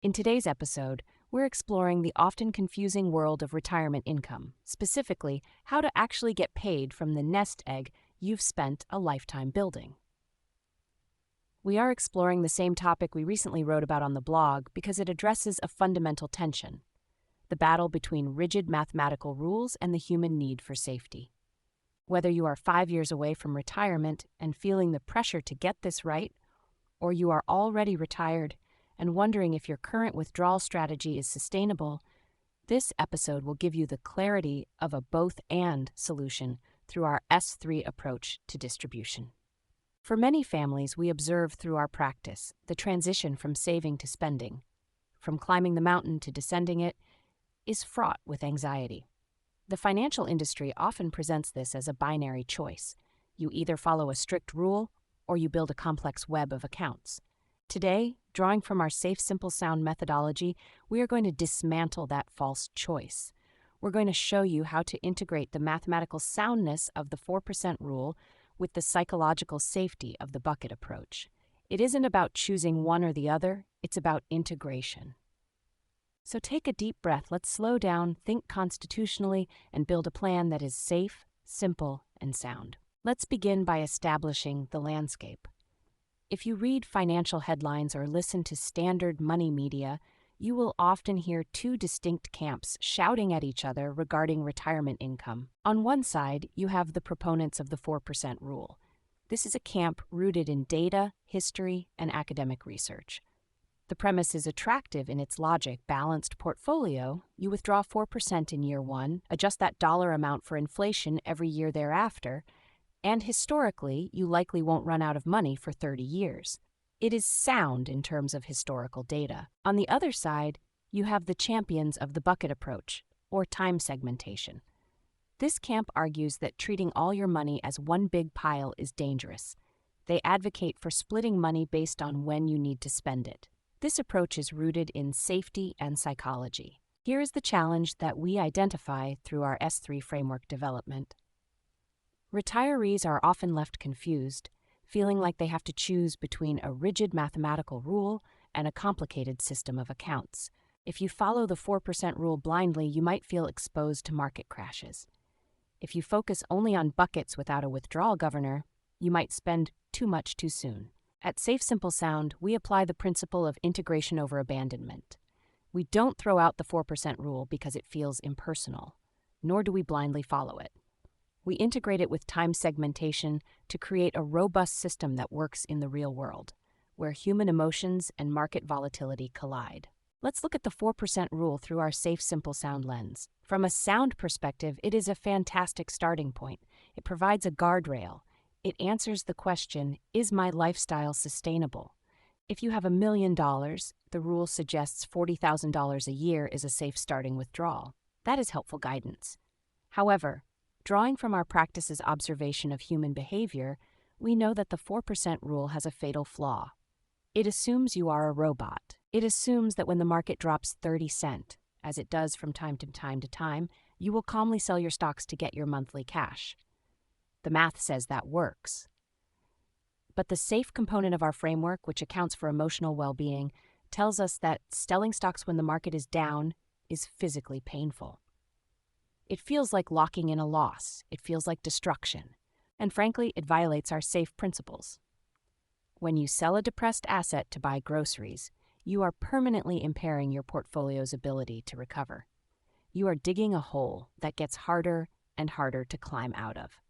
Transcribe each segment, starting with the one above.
In today's episode, we're exploring the often confusing world of retirement income, specifically how to actually get paid from the nest egg you've spent a lifetime building. We are exploring the same topic we recently wrote about on the blog because it addresses a fundamental tension: the battle between rigid mathematical rules and the human need for safety. Whether you are 5 years away from retirement and feeling the pressure to get this right, or you are already retired and wondering if your current withdrawal strategy is sustainable, this episode will give you the clarity of a both-and solution through our S3 approach to distribution. For many families, we observe through our practice the transition from saving to spending, from climbing the mountain to descending it, is fraught with anxiety. The financial industry often presents this as a binary choice. You either follow a strict rule or you build a complex web of accounts. Today, drawing from our SafeSimpleSound methodology, we are going to dismantle that false choice. We're going to show you how to integrate the mathematical soundness of the 4% rule with the psychological safety of the bucket approach. It isn't about choosing one or the other, it's about integration. So take a deep breath, let's slow down, think constitutionally, and build a plan that is safe, simple, and sound. Let's begin by establishing the landscape. If you read financial headlines or listen to standard money media, you will often hear two distinct camps shouting at each other regarding retirement income. On one side, you have the proponents of the 4% rule. This is a camp rooted in data, history, and academic research. The premise is attractive in its logic: balanced portfolio, you withdraw 4% in year one, adjust that dollar amount for inflation every year thereafter, and historically, you likely won't run out of money for 30 years. It is sound in terms of historical data. On the other side, you have the champions of the bucket approach, or time segmentation. This camp argues that treating all your money as one big pile is dangerous. They advocate for splitting money based on when you need to spend it. This approach is rooted in safety and psychology. Here is the challenge that we identify through our S3 framework development. Retirees are often left confused, feeling like they have to choose between a rigid mathematical rule and a complicated system of accounts. If you follow the 4% rule blindly, you might feel exposed to market crashes. If you focus only on buckets without a withdrawal governor, you might spend too much too soon. At SafeSimpleSound, we apply the principle of integration over abandonment. We don't throw out the 4% rule because it feels impersonal, nor do we blindly follow it. We integrate it with time segmentation to create a robust system that works in the real world, where human emotions and market volatility collide. Let's look at the 4% rule through our SafeSimpleSound lens. From a sound perspective, it is a fantastic starting point. It provides a guardrail. It answers the question, is my lifestyle sustainable? If you have $1 million, the rule suggests $40,000 a year is a safe starting withdrawal. That is helpful guidance. However, drawing from our practice's observation of human behavior, we know that the 4% rule has a fatal flaw. It assumes you are a robot. It assumes that when the market drops 30 cents, as it does from time to time, you will calmly sell your stocks to get your monthly cash. The math says that works. But the safe component of our framework, which accounts for emotional well-being, tells us that selling stocks when the market is down is physically painful. It feels like locking in a loss. It feels like destruction. And frankly, it violates our safe principles. When you sell a depressed asset to buy groceries, you are permanently impairing your portfolio's ability to recover. You are digging a hole that gets harder and harder to climb out of.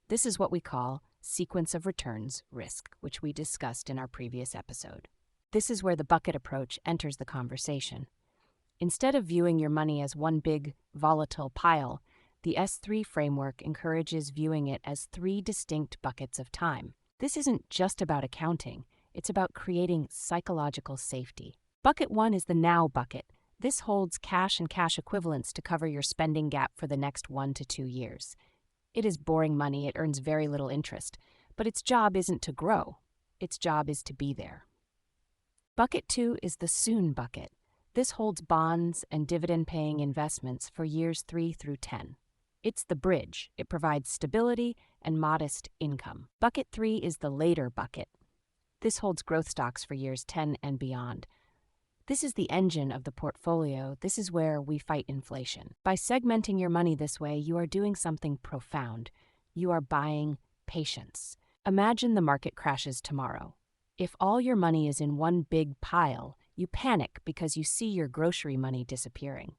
This is what we call sequence of returns risk, which we discussed in our previous episode. This is where the bucket approach enters the conversation. Instead of viewing your money as one big, volatile pile, the S3 framework encourages viewing it as 3 distinct buckets of time. This isn't just about accounting, it's about creating psychological safety. Bucket 1 is the now bucket. This holds cash and cash equivalents to cover your spending gap for the next 1 to 2 years. It is boring money, it earns very little interest, but its job isn't to grow. Its job is to be there. Bucket 2 is the soon bucket. This holds bonds and dividend-paying investments for years 3 through 10. It's the bridge. It provides stability and modest income. Bucket 3 is the later bucket. This holds growth stocks for years 10 and beyond. This is the engine of the portfolio. This is where we fight inflation. By segmenting your money this way, you are doing something profound. You are buying patience. Imagine the market crashes tomorrow. If all your money is in one big pile, you panic because you see your grocery money disappearing.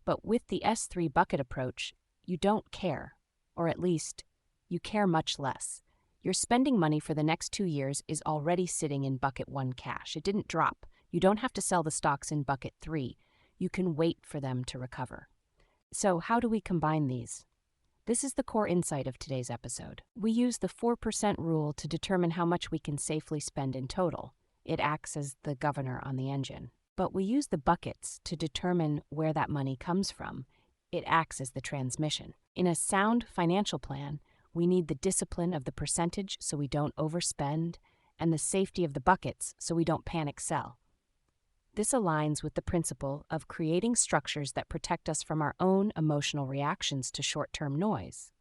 But with the S3 bucket approach, you don't care, or at least, you care much less. Your spending money for the next 2 years is already sitting in bucket 1 cash. It didn't drop. You don't have to sell the stocks in bucket 3. You can wait for them to recover. So how do we combine these? This is the core insight of today's episode. We use the 4% rule to determine how much we can safely spend in total. It acts as the governor on the engine. But we use the buckets to determine where that money comes from. It acts as the transmission. In a sound financial plan, we need the discipline of the percentage so we don't overspend, and the safety of the buckets so we don't panic sell. This aligns with the principle of creating structures that protect us from our own emotional reactions to short-term noise.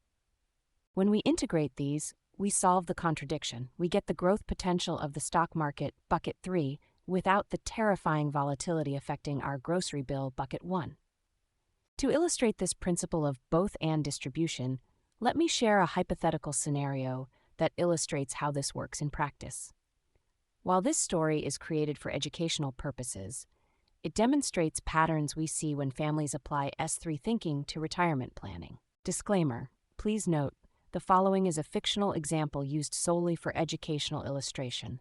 When we integrate these, we solve the contradiction. We get the growth potential of the stock market, bucket 3, without the terrifying volatility affecting our grocery bill, bucket 1. To illustrate this principle of both-and distribution, let me share a hypothetical scenario that illustrates how this works in practice. While this story is created for educational purposes, it demonstrates patterns we see when families apply S3 thinking to retirement planning. Disclaimer: please note, the following is a fictional example used solely for educational illustration.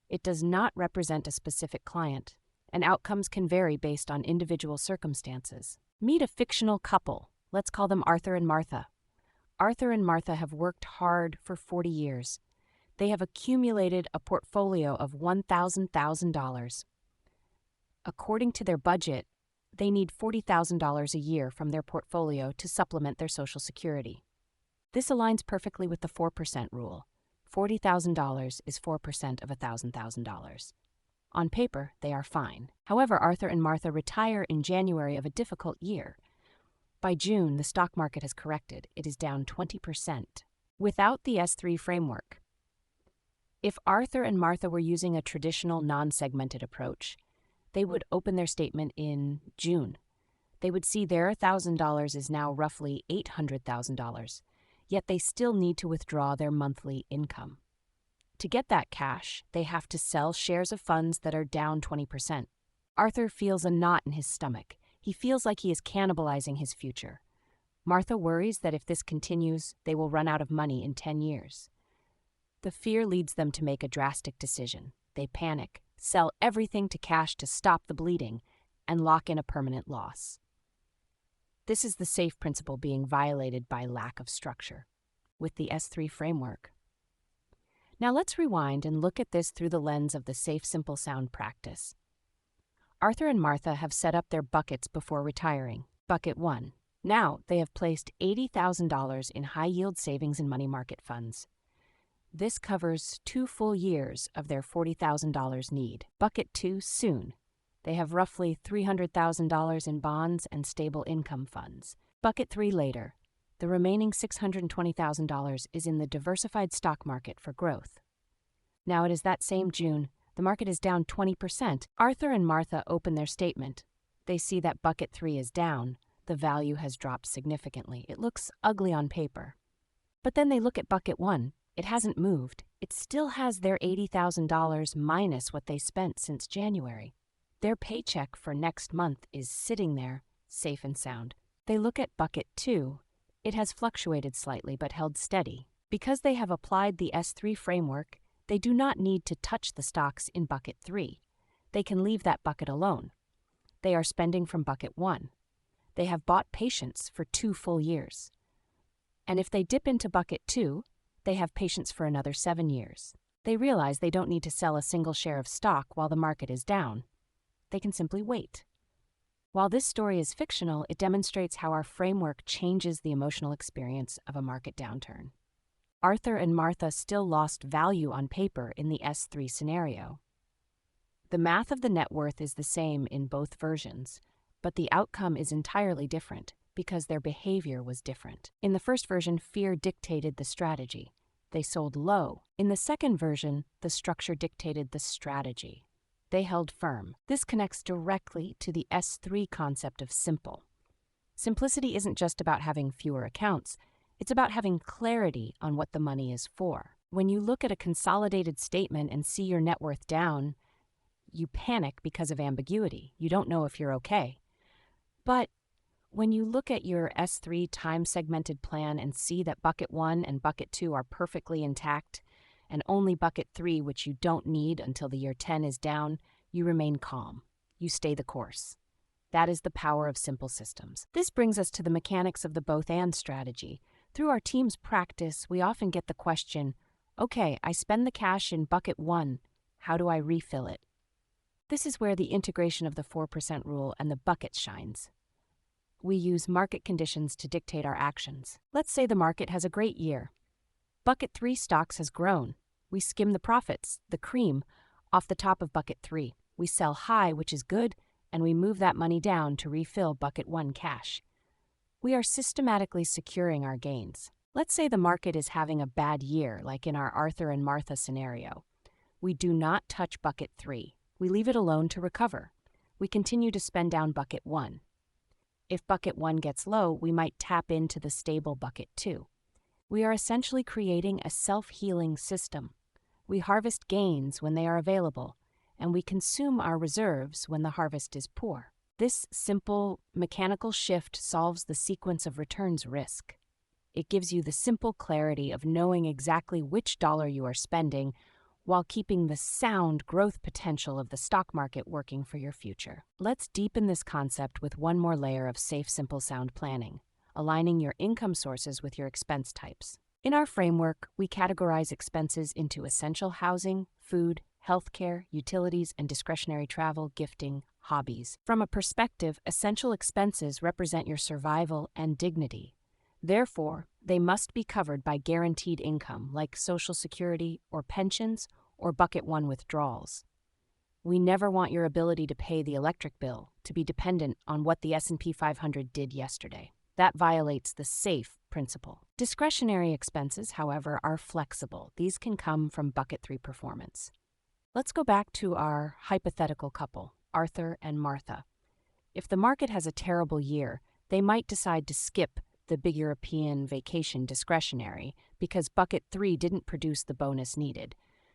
It does not represent a specific client, and outcomes can vary based on individual circumstances. Meet a fictional couple. Let's call them Arthur and Martha. Arthur and Martha have worked hard for 40 years. They have accumulated a portfolio of $1,000. According to their budget, they need $40,000 a year from their portfolio to supplement their Social Security. This aligns perfectly with the 4% rule. $40,000 is 4% of $1,000. On paper, they are fine. However, Arthur and Martha retire in January of a difficult year. By June, the stock market has corrected. It is down 20%. Without the S3 framework, if Arthur and Martha were using a traditional non-segmented approach, they would open their statement in June. They would see their $1,000 is now roughly $800,000, yet they still need to withdraw their monthly income. To get that cash, they have to sell shares of funds that are down 20%. Arthur feels a knot in his stomach. He feels like he is cannibalizing his future. Martha worries that if this continues, they will run out of money in 10 years. The fear leads them to make a drastic decision. They panic, sell everything to cash to stop the bleeding, and lock in a permanent loss. This is the safe principle being violated by lack of structure with the S3 framework. Now let's rewind and look at this through the lens of the SafeSimpleSound practice. Arthur and Martha have set up their buckets before retiring. Bucket 1. Now they have placed $80,000 in high-yield savings and money market funds. This covers 2 full years of their $40,000 need. Bucket 2, soon. They have roughly $300,000 in bonds and stable income funds. Bucket 3, later. The remaining $620,000 is in the diversified stock market for growth. Now it is that same June. The market is down 20%. Arthur and Martha open their statement. They see that bucket 3 is down. The value has dropped significantly. It looks ugly on paper. But then they look at bucket 1. It hasn't moved. It still has their $80,000 minus what they spent since January. Their paycheck for next month is sitting there, safe and sound. They look at bucket 2. It has fluctuated slightly but held steady. Because they have applied the S3 framework, they do not need to touch the stocks in bucket 3. They can leave that bucket alone. They are spending from bucket 1. They have bought patience for 2 full years. And if they dip into bucket 2, they have patience for another 7 years. They realize they don't need to sell a single share of stock while the market is down. They can simply wait. While this story is fictional, it demonstrates how our framework changes the emotional experience of a market downturn. Arthur and Martha still lost value on paper in the S3 scenario. The math of the net worth is the same in both versions, but the outcome is entirely different because their behavior was different. In the first version, fear dictated the strategy. They sold low. In the second version, the structure dictated the strategy. They held firm. This connects directly to the S3 concept of simple. Simplicity isn't just about having fewer accounts, it's about having clarity on what the money is for. When you look at a consolidated statement and see your net worth down, you panic because of ambiguity. You don't know if you're okay. But when you look at your S3 time-segmented plan and see that bucket 1 and bucket 2 are perfectly intact, and only bucket 3, which you don't need until the year 10 is down, you remain calm. You stay the course. That is the power of simple systems. This brings us to the mechanics of the both-and strategy. Through our team's practice, we often get the question, okay, I spend the cash in bucket 1. How do I refill it? This is where the integration of the 4% rule and the buckets shines. We use market conditions to dictate our actions. Let's say the market has a great year. Bucket 3 stocks has grown. We skim the profits, the cream, off the top of bucket 3. We sell high, which is good, and we move that money down to refill bucket 1 cash. We are systematically securing our gains. Let's say the market is having a bad year, like in our Arthur and Martha scenario. We do not touch bucket 3. We leave it alone to recover. We continue to spend down bucket 1. If bucket 1 gets low, we might tap into the stable bucket 2. We are essentially creating a self-healing system. We harvest gains when they are available, and we consume our reserves when the harvest is poor. This simple, mechanical shift solves the sequence of returns risk. It gives you the simple clarity of knowing exactly which dollar you are spending while keeping the sound growth potential of the stock market working for your future. Let's deepen this concept with one more layer of SafeSimpleSound planning, aligning your income sources with your expense types. In our framework, we categorize expenses into essential housing, food, healthcare, utilities, and discretionary travel, gifting, hobbies. From a perspective, essential expenses represent your survival and dignity. Therefore, they must be covered by guaranteed income like Social Security or pensions or bucket 1 withdrawals. We never want your ability to pay the electric bill to be dependent on what the S&P 500 did yesterday. That violates the SAFE principle. Discretionary expenses, however, are flexible. These can come from bucket 3 performance. Let's go back to our hypothetical couple, Arthur and Martha. If the market has a terrible year, they might decide to skip the big European vacation discretionary because bucket 3 didn't produce the bonus needed.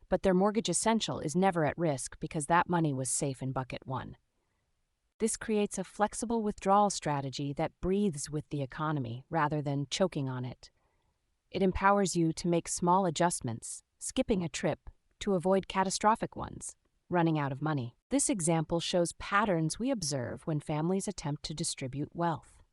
But their mortgage essential is never at risk because that money was safe in bucket 1. This creates a flexible withdrawal strategy that breathes with the economy rather than choking on it. It empowers you to make small adjustments, skipping a trip, to avoid catastrophic ones, running out of money. This example shows patterns we observe when families attempt to distribute wealth.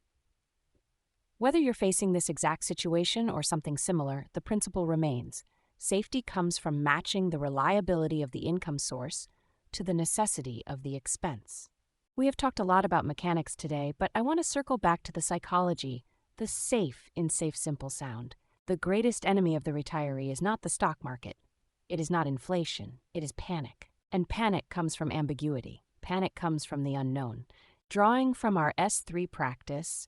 Whether you're facing this exact situation or something similar, the principle remains. Safety comes from matching the reliability of the income source to the necessity of the expense. We have talked a lot about mechanics today, but I want to circle back to the psychology, the safe in SafeSimpleSound. The greatest enemy of the retiree is not the stock market. It is not inflation. It is panic. And panic comes from ambiguity. Panic comes from the unknown. Drawing from our S3 practice,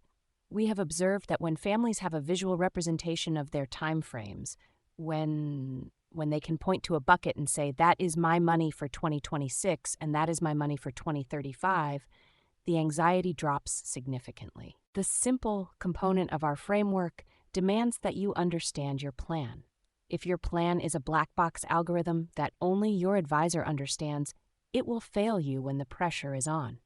we have observed that when families have a visual representation of their time frames, when they can point to a bucket and say, that is my money for 2026 and that is my money for 2035, the anxiety drops significantly. The simple component of our framework demands that you understand your plan. If your plan is a black box algorithm that only your advisor understands, it will fail you when the pressure is on.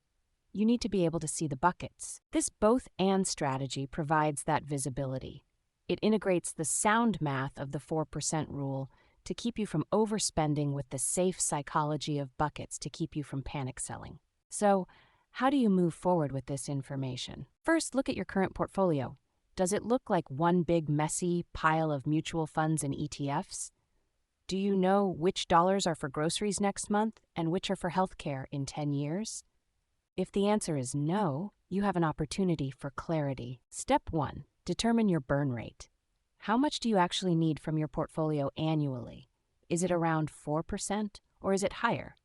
You need to be able to see the buckets. This both-and strategy provides that visibility. It integrates the sound math of the 4% rule to keep you from overspending with the safe psychology of buckets to keep you from panic selling. So, how do you move forward with this information? First, look at your current portfolio. Does it look like one big messy pile of mutual funds and ETFs? Do you know which dollars are for groceries next month and which are for healthcare in 10 years? If the answer is no, you have an opportunity for clarity. Step 1. Determine your burn rate. How much do you actually need from your portfolio annually? Is it around 4% or is it higher?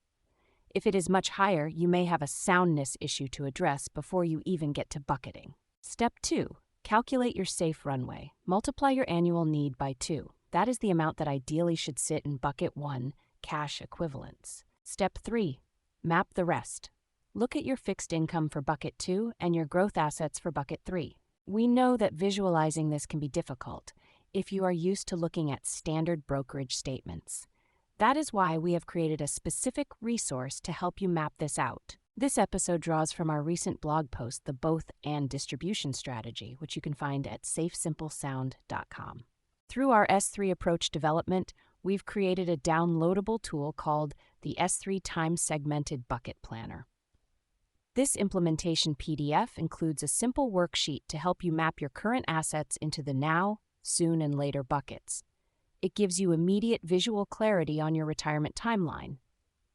If it is much higher, you may have a soundness issue to address before you even get to bucketing. Step 2. Calculate your safe runway. Multiply your annual need by 2. That is the amount that ideally should sit in bucket 1, cash equivalents. Step 3. Map the rest. Look at your fixed income for bucket 2 and your growth assets for bucket 3. We know that visualizing this can be difficult if you are used to looking at standard brokerage statements. That is why we have created a specific resource to help you map this out. This episode draws from our recent blog post, The Both and Distribution Strategy, which you can find at SafeSimpleSound.com. Through our S3 approach development, we've created a downloadable tool called the S3 Time Segmented Bucket Planner. This implementation PDF includes a simple worksheet to help you map your current assets into the now, soon, and later buckets. It gives you immediate visual clarity on your retirement timeline.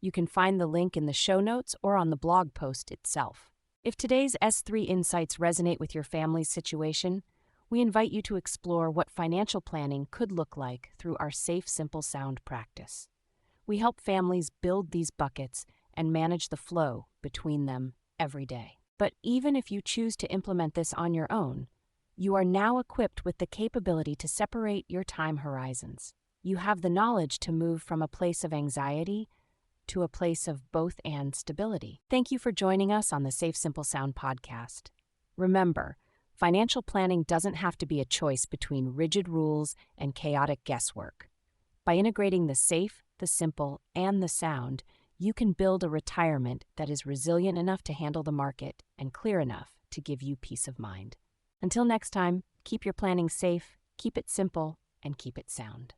You can find the link in the show notes or on the blog post itself. If today's S3 insights resonate with your family's situation, we invite you to explore what financial planning could look like through our SafeSimpleSound practice. We help families build these buckets and manage the flow between them every day. But even if you choose to implement this on your own, you are now equipped with the capability to separate your time horizons. You have the knowledge to move from a place of anxiety to a place of both and stability. Thank you for joining us on the SafeSimpleSound podcast. Remember, financial planning doesn't have to be a choice between rigid rules and chaotic guesswork. By integrating the safe, the simple, and the sound, you can build a retirement that is resilient enough to handle the market and clear enough to give you peace of mind. Until next time, keep your planning safe, keep it simple, and keep it sound.